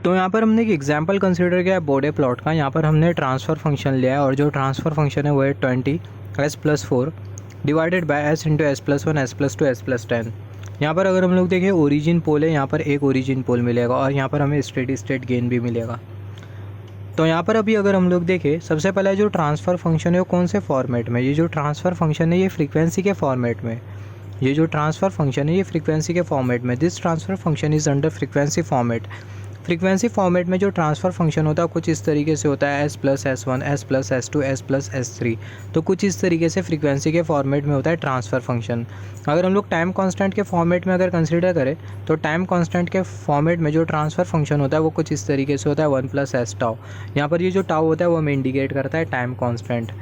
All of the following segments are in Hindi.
तो यहाँ पर हमने एक एग्जांपल कंसिडर किया है बोडे प्लॉट का। यहाँ पर हमने ट्रांसफ़र फंक्शन लिया है और जो ट्रांसफ़र फंक्शन है वो है 20s+4 divided bye s/s+1 s+2 s+10। यहाँ पर अगर हम लोग देखें ओरिजिन पोल है, यहाँ पर एक ओरिजिन पोल मिलेगा और यहाँ पर हमें स्टेडी स्टेट गेन भी मिलेगा। तो यहाँ पर अभी अगर हम लोग देखें, सबसे पहले जो ट्रांसफ़र फंक्शन है वो कौन से फॉर्मेट में, ये जो ट्रांसफ़र फंक्शन है ये फ्रीक्वेंसी के फॉर्मेट में, ये जो ट्रांसफ़र फंक्शन है ये फ्रीक्वेंसी के फॉर्मेट में, this transfer function is under frequency format. Frequency format में जो ट्रांसफ़र फंक्शन होता है कुछ इस तरीके से होता है s+s1 s+s2 s+s3। तो कुछ इस तरीके से फ्रीक्वेंसी के फॉर्मेट में होता है ट्रांसफ़र फंक्शन। अगर हम लोग टाइम कांस्टेंट के फॉर्मेट में अगर कंसीडर करें तो टाइम कांस्टेंट के फॉर्मेट में जो ट्रांसफ़र फंक्शन होता है वो कुछ इस तरीके से होता है 1+s टाउ। यहाँ पर ये जो टाउ होता है वो हमें इंडिकेट करता है टाइम कांस्टेंट।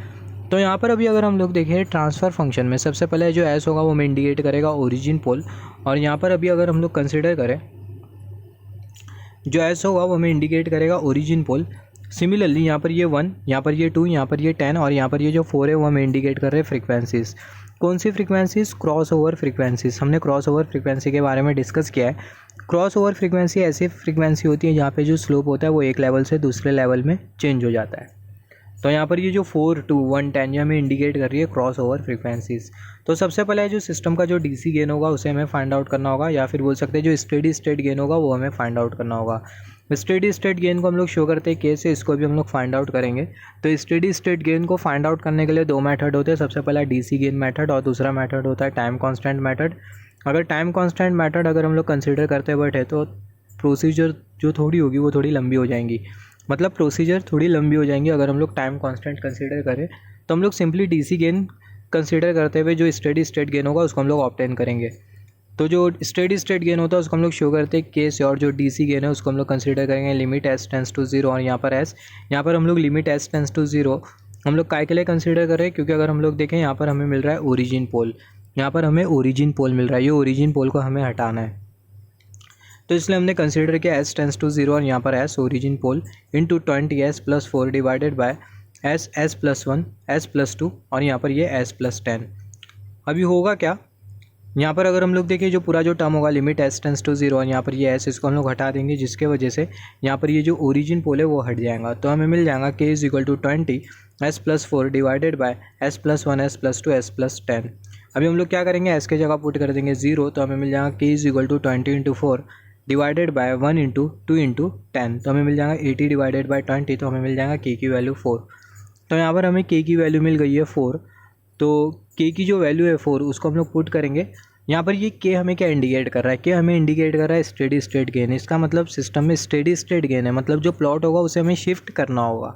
तो यहाँ पर अभी अगर हम लोग देखें ट्रांसफ़र फंक्शन में सबसे पहले जो s होगा वो हमें इंडिकेट करेगा ओरिजिन पोल, और यहाँ पर अभी अगर हम लोग कंसिडर करें जो s होगा वो हमें इंडिकेट करेगा ओरिजिन पोल। सिमिलरली यहाँ पर ये 1, यहाँ पर ये 2, यहाँ पर ये 10 और यहाँ पर ये जो 4 है वो हमें इंडिकेट कर रहे हैं फ्रीक्वेंसीज़। कौन सी फ्रीक्वेंसीज़? Cross over frequencies. हमने क्रॉस ओवर फ्रीक्वेंसी के बारे में डिस्कस किया है। क्रॉस ओवर फ्रीक्वेंसी ऐसी फ्रीक्वेंसी होती है जहाँ पे जो स्लोप होता है वो एक लेवल से दूसरे लेवल में चेंज हो जाता है। तो यहाँ पर ये जो 4, 2, 1, 10 ये हमें इंडिकेट कर रही है क्रॉस ओवर फ्रीक्वेंसीज़। तो सबसे पहले जो सिस्टम का जो डीसी गेन होगा उसे हमें फाइंड आउट करना होगा, या फिर बोल सकते हैं जो स्टेडी स्टेट गेन होगा वो हमें फाइंड आउट करना होगा। स्टेडी स्टेट गेन को हम लोग शो करते हैं के से, इसको भी हम लोग फाइंड आउट करेंगे। तो स्टेडी स्टेट गेन को फाइंड आउट करने के लिए दो मेथड होते हैं, सबसे पहला डीसी गेन मेथड और दूसरा मेथड होता है टाइम कांस्टेंट मेथड। अगर टाइम कांस्टेंट मेथड अगर हम लोग कंसिडर करते बैठे तो प्रोसीजर जो थोड़ी होगी वो थोड़ी लंबी हो जाएंगी, मतलब प्रोसीजर थोड़ी लंबी हो जाएंगी। अगर हम लोग टाइम कांस्टेंट कंसीडर करें तो हम लोग सिंपली डीसी गेन कंसीडर करते हुए जो स्टेडी स्टेट गेन होगा उसको हम लोग ऑब्टेन करेंगे। तो जो स्टेडी स्टेट गेन होता है उसको हम लोग शो करते हैं के से, और जो डीसी गेन है उसको हम लोग कंसीडर करेंगे लिमिट s टेंस टू 0 और यहाँ पर हम लोग लिमिट s टेंस टू 0 हम लोग काय के लिए कंसीडर कर रहे हैं, क्योंकि अगर हम लोग देखें यहाँ पर हमें मिल रहा है ओरिजिन पोल, यहाँ पर हमें ओरिजिन पोल मिल रहा है, ये ओरिजिन पोल को हमें हटाना है। तो इसलिए हमने कंसीडर किया s टेंस टू 0 और यहाँ पर s origin pole into 20s+4 divided by s+1 s+2 और यहाँ पर ये s+10। अभी होगा क्या, यहाँ पर अगर हम लोग देखें जो पूरा जो टर्म होगा लिमिट s टेंस टू 0 और यहाँ पर ये s, इसको हम लोग हटा देंगे, जिसके वजह से यहाँ पर ये जो ओरिजिन पोल है वो हट जाएगा। तो हमें मिल जाएगा k = 20s+4 divided by s+1 s+2 s+10। अभी हम लोग क्या करेंगे, s के जगह पुट कर देंगे 0, तो हमें मिल जाएगा k = 20 × 4 डिवाइडेड बाय 1 × 2 × 10, तो हमें मिल जाएगा 80 डिवाइडेड बाय 20, तो हमें मिल जाएगा k की वैल्यू 4। तो यहाँ पर हमें k की वैल्यू मिल गई है 4, तो k की जो वैल्यू है 4 उसको हम लोग पुट करेंगे। यहाँ पर ये k हमें क्या इंडिकेट कर रहा है, k हमें इंडिकेट कर रहा है स्टेडी स्टेट गेन। इसका मतलब सिस्टम में स्टेडी स्टेट गेन है, मतलब जो प्लॉट होगा उसे हमें शिफ्ट करना होगा,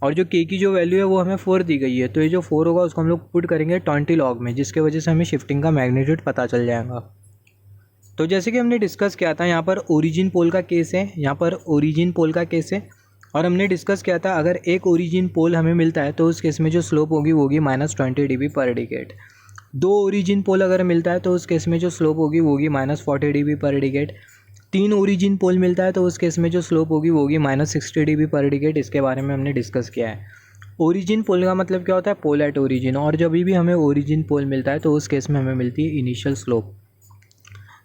और जो k की जो वैल्यू है वो हमें 4 दी गई है। तो ये जो 4 होगा उसको हम लोग पुट करेंगे 20 लॉग में, जिसके वजह से हमें शिफ्टिंग का मैग्नीट्यूड पता चल जाएगा। तो जैसे कि हमने डिस्कस किया था यहाँ पर ओरिजिन पोल का केस है, यहाँ पर ओरिजिन पोल का केस है, और हमने डिस्कस किया था अगर एक ओरिजिन पोल हमें मिलता है तो उस केस में जो स्लोप होगी वो होगी -20 dB पर डिकेट। दो ओरिजिन पोल अगर मिलता है तो उस केस में जो स्लोप होगी वो होगी -40 dB पर डिकेट। 3 ओरिजिन पोल मिलता है तो उस केस में जो स्लोप होगी वो होगी -60 dB पर डिकेट। इसके बारे में हमने डिस्कस किया है। ओरिजिन पोल का मतलब क्या होता है, पोल एट ओरिजिन, और जब भी हमें ओरिजिन पोल मिलता है तो उस केस में हमें मिलती है इनिशियल स्लोप।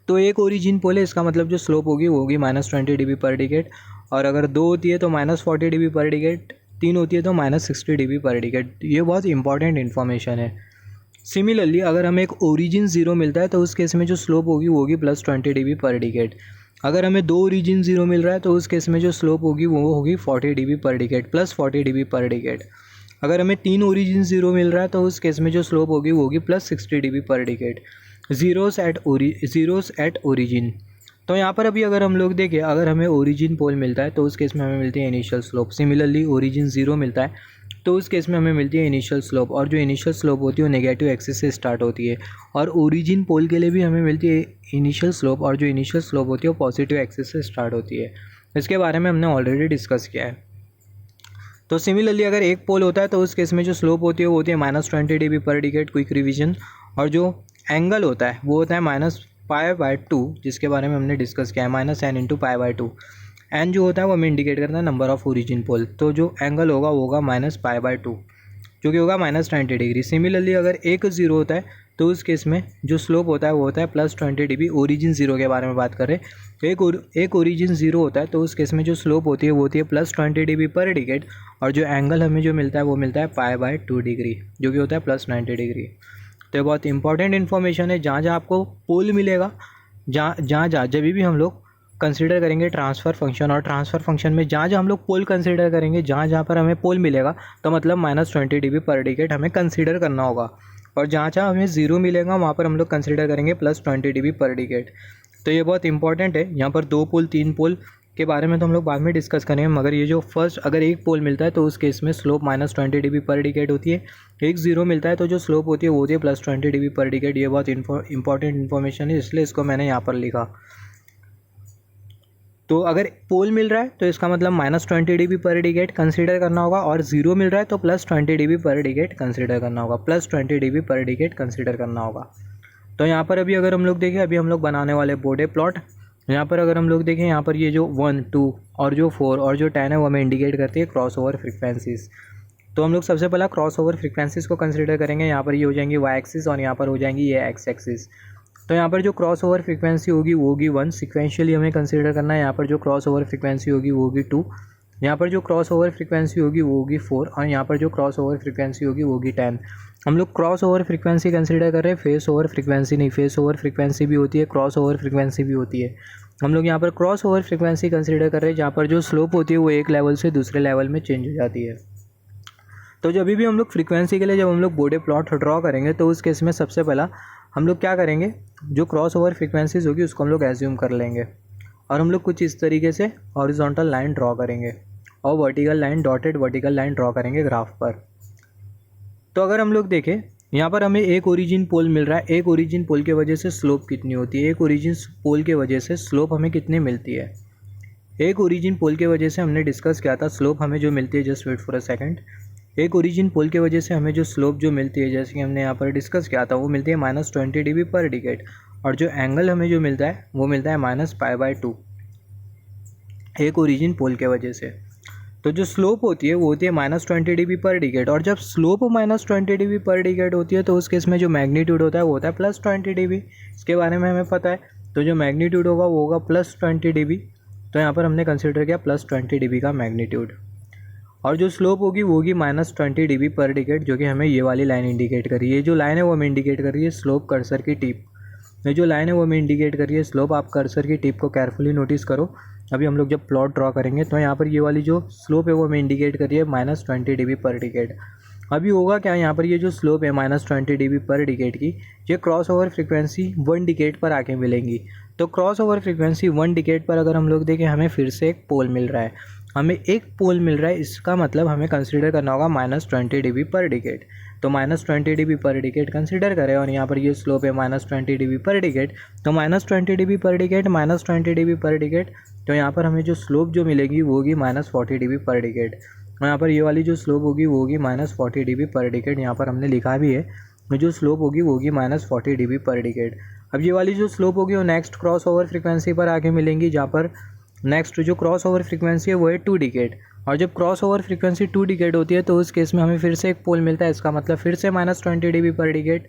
तो एक ओरिजिन पोल है, इसका मतलब जो स्लोप होगी वो होगी -20 dB पर डिकेट, और अगर 2 होती है तो -40 dB पर डिकेट, 3 होती है तो -60 dB पर डिकेट। ये बहुत इंपॉर्टेंट इन्फॉर्मेशन है। सिमिलरली अगर हमें एक ओरिजिन 0 मिलता है तो उस केस में जो स्लोप होगी वो होगी +20 dB पर डिकेट। अगर हमें 2 ओरिजिन 0 मिल रहा है तो उस केस में जो स्लोप होगी वो होगी 40 dB पर डिकेट, +40 dB पर डिकेट। अगर हमें 3 ओरिजिन 0 मिल रहा है तो उस केस में जो स्लोप होगी वो होगी +60 dB पर डिकेट। Zeros at origin. तो यहाँ पर अभी अगर हम लोग देखें, अगर हमें ओरिजिन पोल मिलता है तो उस केस में हमें मिलती है इनिशियल स्लोप। सिमिलरली ओरिजिन 0 मिलता है तो उस केस में हमें मिलती है इनिशियल स्लोप, और जो इनिशियल स्लोप होती है वो नेगेटिव एक्सिस से स्टार्ट होती है, और ओरिजिन पोल के लिए भी हमें मिलती है इनिशियल स्लोप, और जो इनिशियल स्लोप होती है वो पॉजिटिव एक्सिस से स्टार्ट होती है। इसके बारे में हमने ऑलरेडी डिस्कस किया है। तो सिमिलरली अगर एक पोल होता है तो उस केस में जो स्लोप होती है वो होती है -20 dB पर डिकेट, क्विक रिवीजन, और जो एंगल होता है वो होता है -π/2, जिसके बारे में हमने डिस्कस किया है, -n × π/2। एन जो होता है वो हमें इंडिकेट करता है नंबर ऑफ ओरिजिन पोल, तो जो एंगल होगा वो होगा -π/2, जो कि होगा -90 डिग्री। सिमिलरली अगर एक 0 होता है तो उस केस में जो स्लोप होता है वो होता है +20 dB। ओरिजिन 0 के बारे में बात कर रहे हैं, एक ओरिजिन 0 होता है, तो उस केस में जो स्लोप होती है वो होती है +20 dB पर डिकेड, और जो एंगल हमें जो मिलता है वो मिलता है π/2 डिग्री, जो कि होता है +90 डिग्री। तो ये बहुत इंपॉर्टेंट इन्फॉर्मेशन है। जहाँ जहाँ आपको पोल मिलेगा, जहाँ जब भी हम लोग कंसीडर करेंगे ट्रांसफ़र फंक्शन, और ट्रांसफ़र फंक्शन में जहाँ हम लोग पोल कंसीडर करेंगे, जहाँ पर हमें पोल मिलेगा तो मतलब -20 dB पर डिकेड हमें कंसीडर करना होगा, और जहाँ हमें 0 मिलेगा वहाँ पर हम लोग कंसीडर करेंगे +20 dB पर डिकेड। तो ये बहुत इंपॉर्टेंट है। यहाँ पर 2 पोल 3 पोल के बारे में तो हम लोग बाद में डिस्कस करेंगे, मगर ये जो फर्स्ट अगर एक पोल मिलता है तो उस केस में स्लोप -20 dB पर डिकेड होती है। एक 0 मिलता है तो जो स्लोप होती है वो होती है +20 dB पर डिकेड। ये बहुत इंपॉर्टेंट इन्फॉर्मेशन है, इसलिए इसको मैंने यहाँ पर लिखा। तो अगर पोल मिल रहा है तो इसका मतलब -20 dB पर डिकेड कंसीडर करना होगा, और 0 मिल रहा है तो +20 dB पर डिकेड कंसीडर करना होगा, +20 dB पर डिकेड कंसीडर करना होगा। तो यहाँ पर अभी अगर हम लोग देखें, अभी हम लोग बनाने वाले बोडे प्लॉट। यहाँ पर अगर हम लोग देखें, यहाँ पर ये जो 1, 2 और जो 4 और जो 10 है वो हमें इंडिकेट करती है क्रॉस ओवर फ्रिक्वेंसीज। तो हम लोग सबसे पहला क्रॉस ओवर फ्रिक्वेंसीज को कंसीडर करेंगे। यहाँ पर ये हो जाएंगी वाई एक्सिस और यहाँ पर हो जाएंगी ये एक्स एक्सिस। तो यहाँ पर जो क्रॉस ओवर फ्रिक्वेंसी होगी वो होगी 1, सिक्वेंशियली हमें कंसीडर करना है। यहाँ पर जो क्रॉस ओवर फ्रिक्वेंसी होगी वो होगी 2, यहाँ पर जो क्रॉस ओवर फ्रिक्वेंसी होगी वो होगी 4, और यहाँ पर जो क्रॉस ओवर फ्रिक्वेंसी होगी वो होगी 10। हम लोग क्रॉस ओवर फ्रिक्वेंसी कंसीडर कर रहे हैं, फेस ओवर फ्रिक्वेंसी नहीं। फेस ओवर फ्रिक्वेंसी भी होती है, क्रॉस ओवर फ्रिक्वेंसी भी होती है। हम लोग यहाँ पर क्रॉस ओवर फ्रिक्वेंसी कंसीडर कर रहे हैं, जहाँ पर जो स्लोप होती है वो एक लेवल से दूसरे लेवल में चेंज हो जाती है। तो जब भी हम लोग फ्रीक्वेंसी के लिए जब हम लोग बोडे प्लॉट ड्रॉ करेंगे तो उस केस में सबसे पहला हम लोग क्या करेंगे, जो क्रॉस ओवर फ्रिक्वेंसीज होगी उसको हम लोग एज्यूम कर लेंगे, और हम लोग कुछ इस तरीके से हॉरिजॉन्टल लाइन ड्रॉ करेंगे और vertical line, dotted vertical line draw करेंगे ग्राफ पर। तो अगर हम लोग देखें, यहाँ पर हमें एक ओरिजिन पोल मिल रहा है। एक ओरिजिन पोल की वजह से स्लोप कितनी होती है, एक ओरिजिन पोल के वजह से स्लोप हमें कितनी मिलती है। एक ओरिजिन पोल के वजह से हमने डिस्कस किया था स्लोप हमें जो मिलती है, just wait for a second. एक ओरिजिन पोल के वजह से हमें जो स्लोप जो मिलती है, जैसे कि हमने यहाँ पर डिस्कस किया था, वो मिलती है -20 dB पर डिकेड, और जो एंगल हमें जो मिलता है वो मिलता है -π/2 एक ओरिजिन पोल के वजह से। तो जो स्लोप होती है वो होती है -20 dB पर डिकेड, और जब स्लोप -20 dB पर डिकेड होती है तो उस केस में जो मैग्नीट्यूड होता है वो होता है +20 dB। इसके बारे में हमें पता है। तो जो मैग्नीट्यूड होगा वो होगा +20 dB। तो यहाँ पर हमने कंसिडर किया +20 dB का मैग्नीट्यूड, और जो स्लोप होगी वो होगी -20 dB पर डिकेड, जो कि हमें ये वाली लाइन इंडिकेट कर रही है। ये जो लाइन है वो हमें इंडिकेट कर रही है स्लोप कर्सर की टिप। ये जो लाइन है वो हमें इंडिकेट कर रही है स्लोप। आप कर्सर की टिप को केयरफुली नोटिस करो। अभी हम लोग जब प्लॉट ड्रॉ करेंगे तो यहाँ पर ये वाली जो स्लोप है वो हमें इंडिकेट कर रही है -20 dB पर डिकेड। अभी होगा क्या, यहाँ पर ये जो स्लोप है -20 dB पर डिकेड की, ये क्रॉस ओवर फ्रिक्वेंसी 1 डिकेड पर आके मिलेंगी। तो क्रॉस ओवर फ्रिक्वेंसी 1 डिकेड पर अगर हम लोग देखें, हमें फिर से एक पोल मिल रहा है, हमें एक पोल मिल रहा है। इसका मतलब हमें कंसीडर करना होगा -20 dB पर डिकेड। तो -20 dB पर डिकेड कंसीडर करें, और यहाँ पर ये स्लोप है -20 dB पर डिकेड। तो -20 dB पर डिकेड, -20 dB पर डिकेड, तो यहाँ पर हमें जो स्लोप जो मिलेगी वो होगी -40 dB पर डिकेड। और यहाँ पर ये वाली जो स्लोप होगी वो होगी -40 dB पर डिकेड। यहाँ पर हमने लिखा भी है, जो स्लोप होगी वो होगी -40 dB पर डिकेड। अब ये वाली जो स्लोप होगी वो नेक्स्ट क्रॉस ओवर फ्रिक्वेंसी पर आके मिलेंगी, जहाँ पर नेक्स्ट जो क्रॉस ओवर फ्रिक्वेंसी है वो है 2 डिकेड। और जब क्रॉस ओवर फ्रिक्वेंसी 2 डिकेड होती है तो उस केस में हमें फिर से एक पोल मिलता है। इसका मतलब फिर से -20 dB पर डिकेड।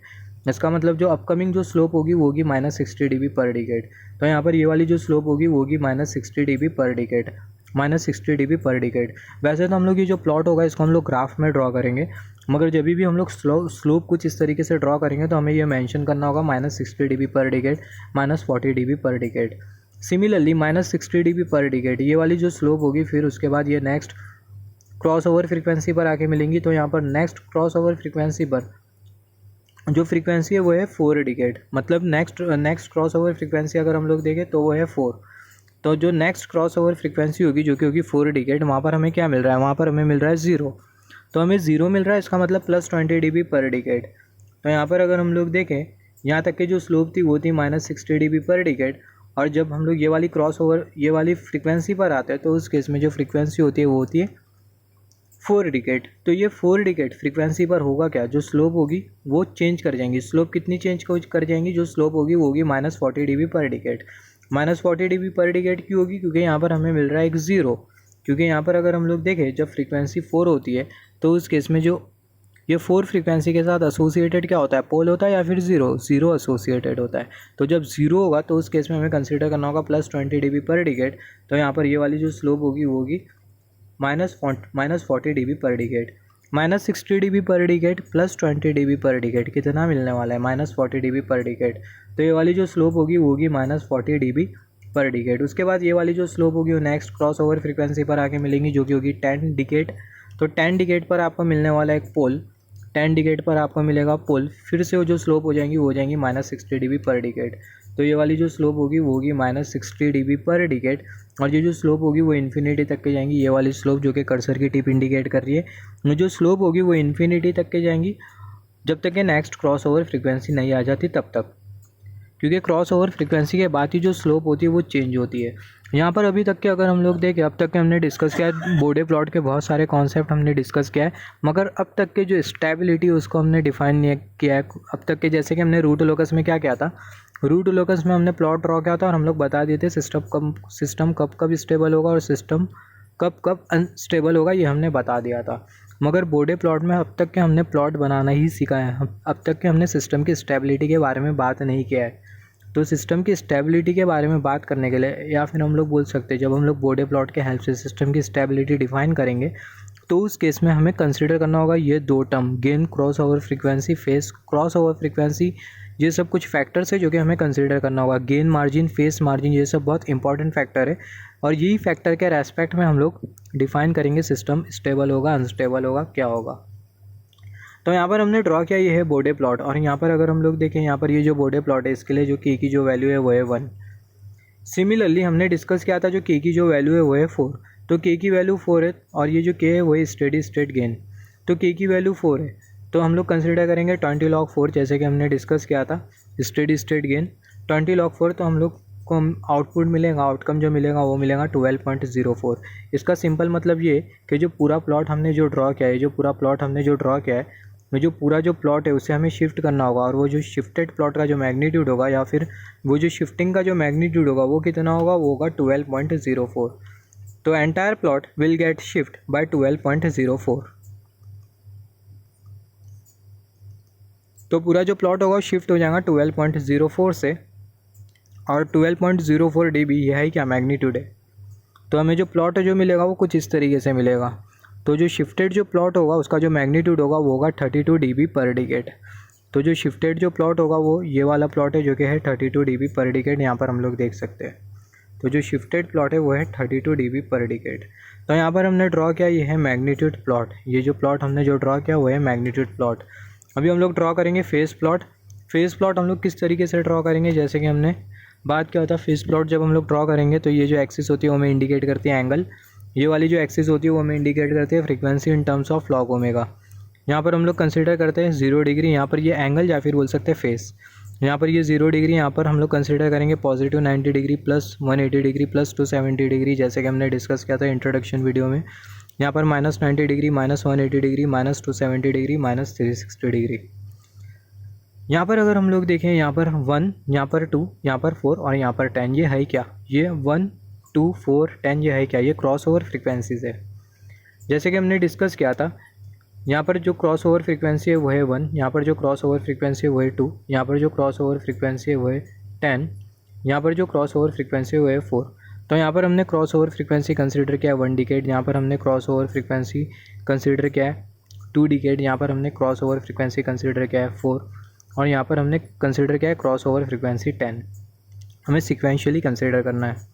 इसका मतलब जो अपकमिंग जो स्लोप होगी वो होगी -60 dB पर डिकेड। तो यहाँ पर ये वाली जो स्लोप होगी वो होगी -60 dB पर डिकेड, -60 dB पर डिकेड। वैसे तो हम लोग ये जो प्लॉट होगा इसको हम लोग ग्राफ में ड्रॉ करेंगे, मगर जब भी हम लोग स्लोप कुछ इस तरीके से ड्रॉ करेंगे तो हमें ये मेंशन करना होगा -60 dB पर डिकेड, -40 dB पर डिकेड। सिमिलरली -60 dB पर डिकेड ये वाली जो स्लोप होगी, फिर उसके बाद ये नेक्स्ट क्रॉस ओवर फ्रिक्वेंसी पर आके मिलेंगी। तो यहाँ पर नेक्स्ट क्रॉस ओवर फ्रिक्वेंसी पर जो फ्रीक्वेंसी है वो है 4 डिकेड। मतलब नेक्स्ट क्रॉस ओवर फ्रिक्वेंसी अगर हम लोग देखें तो वो है 4। तो जो नेक्स्ट क्रॉस ओवर फ्रिक्वेंसी होगी जो कि होगी 4 डिकेड, वहाँ पर हमें क्या मिल रहा है, वहाँ पर हमें मिल रहा है 0। तो हमें 0 मिल रहा है, इसका मतलब +20 dB पर डिकेड। तो यहाँ पर अगर हम लोग देखें, यहाँ तक की जो स्लोप थी वो थी -60 dB पर डिकेड, और जब हम लोग ये वाली क्रॉस ओवर ये वाली फ्रिक्वेंसी पर आते हैं तो उस केस में जो फ्रिक्वेंसी होती है वो होती है 4 डिकेड। तो ये 4 डिकेड फ्रिक्वेंसी पर होगा क्या, जो स्लोप होगी वो चेंज कर जाएंगी। स्लोप कितनी चेंज कर जाएंगी, जो स्लोप होगी वो होगी -40 dB पर डिकेड। -40 dB पर डिकेड क्यों होगी, क्योंकि यहाँ पर हमें मिल रहा है एक 0। क्योंकि यहाँ पर अगर हम लोग देखें, जब फ्रीक्वेंसी 4 होती है तो उस केस में जो ये 4 फ्रीक्वेंसी के साथ एसोसिएटेड क्या होता है, पोल होता है या फिर ज़ीरो एसोसिएटेड होता है। तो जब ज़ीरो होगा तो उस केस में हमें कंसिडर करना होगा +20 dB पर डिकेड। तो यहाँ पर ये वाली जो स्लोप होगी वो होगी -40 dB पर डिकेड। -60 dB पर डिकेड +20 dB पर डिकेड कितना मिलने वाला है, -40 dB पर डिकेड। तो ये वाली जो स्लोप होगी वो होगी -40 dB पर डिकेड। उसके बाद ये वाली जो स्लोप होगी वो नेक्स्ट क्रॉस ओवर फ्रीक्वेंसी पर आके मिलेंगी जो कि होगी 10 डिकेड। तो 10 डिकेड पर आपको मिलने वाला एक पोल, 10 डिकेड पर आपको मिलेगा पोल, फिर से वो जो स्लोप हो जाएंगी वो हो जाएंगी -60 dB पर डिकेड। तो ये वाली जो स्लोप होगी वो होगी -60 dB पर डिकेड, और ये जो स्लोप होगी वो इन्फिनिटी तक के जाएंगी। ये वाली स्लोप जो कि कर्सर की टिप इंडिकेट कर रही है, वो जो स्लोप होगी वो इन्फिनिटी तक के जाएंगी जब तक कि नेक्स्ट क्रॉस ओवर फ्रीक्वेंसी नहीं आ जाती तब तक, क्योंकि क्रॉस ओवर फ्रीक्वेंसी के बाद ही जो स्लोप होती है वो चेंज होती है। यहाँ पर अभी तक के अगर हम लोग देखें, अब तक के हमने डिस्कस किया है, बोडे प्लॉट के बहुत सारे कॉन्सेप्ट हमने डिस्कस किया है, मगर अब तक के जो स्टेबिलिटी उसको हमने डिफाइन नहीं किया है। अब तक के जैसे कि हमने रूट लोकस में क्या किया था, रूट लोकस में हमने प्लॉट ड्रॉ किया था और हम लोग बता दिए थे सिस्टम कब स्टेबल होगा और सिस्टम कब अनस्टेबल होगा, ये हमने बता दिया था। मगर बोडे प्लॉट में अब तक के हमने प्लॉट बनाना ही सीखा है, अब तक के हमने सिस्टम की स्टेबिलिटी के बारे में बात नहीं किया है। तो सिस्टम की स्टेबिलिटी के बारे में बात करने के लिए, या फिर हम लोग बोल सकते हैं जब हम लोग बोडे प्लॉट के हेल्प से सिस्टम की स्टेबिलिटी डिफाइन करेंगे, तो उस केस में हमें कंसिडर करना होगा ये दो term, gain cross over frequency, face cross over frequency. ये सब कुछ फैक्टर्स है जो कि हमें कंसिडर करना होगा। गेन मार्जिन, फेस मार्जिन, ये सब बहुत इंपॉर्टेंट फैक्टर है, और यही फैक्टर के रेस्पेक्ट में हम लोग डिफाइन करेंगे सिस्टम स्टेबल होगा, अनस्टेबल होगा, क्या होगा। तो यहाँ पर हमने ड्रॉ किया ये है बोडे प्लॉट, और यहाँ पर अगर हम लोग देखें, यहाँ पर ये जो बोडे प्लॉट है इसके लिए जो के की जो वैल्यू है वो है 1। सिमिलरली हमने डिस्कस किया था जो के की जो वैल्यू है वो है 4। तो के की वैल्यू 4 है, और ये जो के है वो है स्टेडी स्टेट गेन। तो के की वैल्यू 4 है, तो हम लोग कंसिडर करेंगे 20 log 4, जैसे कि हमने डिस्कस किया था स्टेडी स्टेट गेन 20 log 4। तो हम लोग को आउटपुट मिलेगा, आउटकम जो मिलेगा वो मिलेगा 12.04। इसका सिंपल मतलब ये कि जो पूरा प्लॉट हमने जो ड्रॉ किया है, जो पूरा प्लॉट हमने जो ड्रॉ किया है, जो पूरा जो प्लॉट है उसे हमें शिफ्ट करना होगा, और वो जो शिफ्टेड प्लॉट का जो मैग्नीट्यूड होगा, या फिर वो जो शिफ्टिंग का जो मैग्नीट्यूड होगा वो कितना होगा, वो होगा 12.04। तो entire plot will get shift by 12.04। तो पूरा जो प्लॉट होगा शिफ्ट हो जाएगा 12.04 से, और 12.04 dB यह है क्या, मैग्नीट्यूड है। तो हमें जो प्लॉट जो मिलेगा वो कुछ इस तरीके से मिलेगा। तो जो शिफ्टेड जो प्लॉट होगा उसका जो मैग्नीट्यूड होगा वो होगा 32 dB पर डिकेड। तो जो शिफ्टेड जो प्लॉट होगा वो ये वाला प्लॉट है जो कि है 32 dB पर डिकेड, यहाँ पर हम लोग देख सकते हैं। तो जो शिफ्टेड प्लॉट है वो है 32 dB पर डिकेड। तो यहाँ पर हमने ड्रॉ किया ये है मैग्नीट्यूड प्लॉट, ये जो प्लॉट हमने जो ड्रॉ किया वो है मैग्नीट्यूड प्लॉट। अभी हम लोग ड्रॉ करेंगे फेस प्लॉट। फेस प्लॉट हम लोग किस तरीके से ड्रॉ करेंगे, जैसे कि हमने बात किया था, फेस प्लॉट जब हम लोग ड्रॉ करेंगे तो ये जो एक्सिस होती है वो हमें इंडिकेट करती है एंगल, ये वाली जो एक्सिस होती है वो हमें इंडिकेट करती है frequency in terms of log omega. यहाँ पर हम लोग कंसिडर करते हैं 0 डिग्री, यहाँ पर ये एंगल या फिर बोल सकते हैं फेस। यहाँ पर ये 0 डिग्री, यहाँ पर हम लोग कंसिडर करेंगे positive 90 degree plus 180 degree plus 270 degree, जैसे कि हमने डिस्कस किया था इंट्रोडक्शन वीडियो में। यहाँ पर -90 डिग्री, -180 डिग्री, -270 डिग्री, -360 डिग्री। यहाँ पर अगर हम लोग देखें, यहाँ पर 1, यहाँ पर 2, यहाँ पर 4 और यहाँ पर 10, ये है क्या, ये 1, 2, 4, 10 ये है क्या, ये क्रॉस ओवर फ्रीक्वेंसीज है। जैसे कि हमने डिस्कस किया था, यहाँ पर जो क्रॉस ओवर फ्रीक्वेंसी है वो है 1, यहाँ पर जो क्रॉस ओवर फ्रीक्वेंसी है वो है 2, यहाँ पर जो क्रॉस ओवर फ्रीक्वेंसी है वो है 10, यहाँ पर जो क्रॉस ओवर फ्रीक्वेंसी है वो है 4। तो यहाँ पर हमने क्रॉस ओवर फ्रीक्वेंसी कंसिडर किया 1 डिकेड, यहाँ पर हमने क्रॉस ओवर फ्रीक्वेंसी कंसिडर किया है 2 डिकेड, यहाँ पर हमने क्रॉस ओवर फ्रीक्वेंसी कंसिडर किया है 4, और यहाँ पर हमने कंसिडर किया है क्रॉस ओवर फ्रीक्वेंसी 10। हमें सिक्वेंशियली कंसिडर करना है।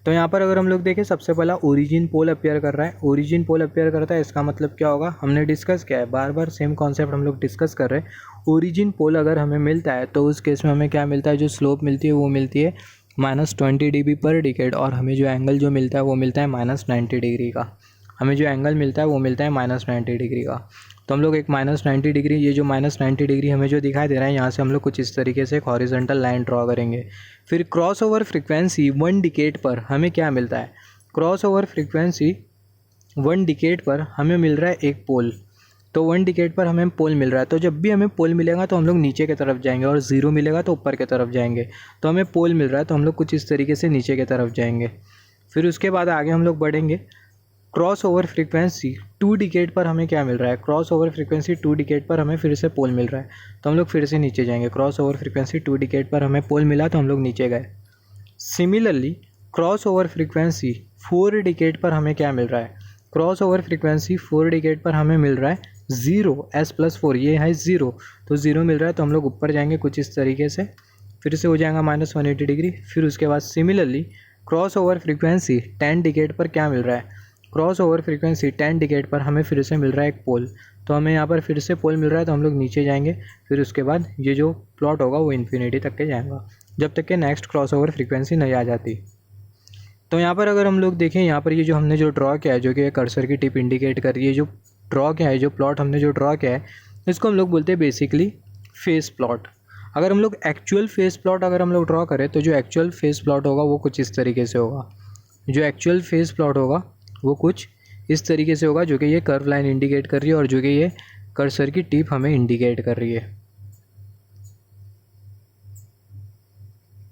तो यहाँ पर अगर हम लोग देखें, सबसे पहला ओरिजिन पोल अपीयर कर रहा है, ओरिजिन पोल अपीयर करता है, इसका मतलब क्या होगा, हमने डिस्कस किया है, बार बार सेम कॉन्सेप्ट हम लोग डिस्कस कर रहे हैं। ओरिजिन पोल अगर हमें मिलता है तो उस केस में हमें क्या मिलता है, जो स्लोप मिलती है वो मिलती है -20 dB पर डिकेड, और हमें जो एंगल जो मिलता है वो मिलता है -90 डिग्री का। हमें जो एंगल मिलता है वो मिलता है -90 डिग्री का। तो हम लोग एक -90 डिग्री, ये जो -90 डिग्री हमें जो दिखाई दे रहा है, यहाँ से हम लोग कुछ इस तरीके से एक हॉरिजॉन्टल लाइन ड्रॉ करेंगे। फिर क्रॉस ओवर फ्रीक्वेंसी 1 डिकेड पर हमें क्या मिलता है, क्रॉस ओवर फ्रीक्वेंसी 1 डिकेड पर हमें मिल रहा है एक पोल। तो 1 डिकेड पर हमें पोल मिल रहा है, तो जब भी हमें पोल मिलेगा तो हम लोग नीचे की तरफ जाएंगे, और 0 मिलेगा तो ऊपर की तरफ जाएंगे। तो हमें पोल मिल रहा है तो हम लोग कुछ इस तरीके से नीचे की तरफ जाएंगे। फिर उसके बाद आगे हम लोग बढ़ेंगे, क्रॉस ओवर फ्रीक्वेंसी 2 डिकेड पर हमें क्या मिल रहा है, क्रॉस ओवर फ्रीक्वेंसी 2 डिकेड पर हमें फिर से पोल मिल रहा है, तो हम लोग फिर से नीचे जाएंगे। क्रॉस ओवर फ्रीक्वेंसी 2 डिकेड पर हमें पोल मिला तो हम लोग नीचे गए। Similarly cross over frequency 4 decade पर हमें क्या मिल रहा है, क्रॉस ओवर फ्रीक्वेंसी 4 डिकेड पर हमें मिल रहा है 0 S+4, ये है 0, तो 0 मिल रहा है तो हम लोग ऊपर जाएंगे कुछ इस तरीके से, फिर से हो जाएगा -180 डिग्री। फिर उसके बाद similarly cross over frequency 10 decade पर क्या मिल रहा है, क्रॉस ओवर फ्रीक्वेंसी 10 डिकेड पर हमें फिर से मिल रहा है एक पोल, तो हमें यहाँ पर फिर से पोल मिल रहा है तो हम लोग नीचे जाएंगे। फिर उसके बाद ये जो प्लॉट होगा वो इन्फिनिटी तक के जाएगा जब तक कि नेक्स्ट क्रॉस ओवर फ्रीक्वेंसी नहीं आ जाती। तो यहाँ पर अगर हम लोग देखें, यहाँ पर ये जो हमने जो ड्रॉ किया है, जो कि कर्सर की टिप इंडिकेट कर रही है, जो ड्रॉ किया है, जो प्लॉट हमने जो ड्रॉ किया है, इसको हम लोग बोलते हैं बेसिकली फेस प्लॉट। अगर हम लोग एक्चुअल फेस प्लॉट अगर हम लोग ड्रॉ करें तो जो एक्चुअल फेस प्लॉट होगा वो कुछ इस तरीके से होगा। जो एक्चुअल फेस प्लॉट होगा वो कुछ इस तरीके से होगा, जो कि ये कर्व लाइन इंडिकेट कर रही है और जो कि ये कर्सर की टिप हमें इंडिकेट कर रही है।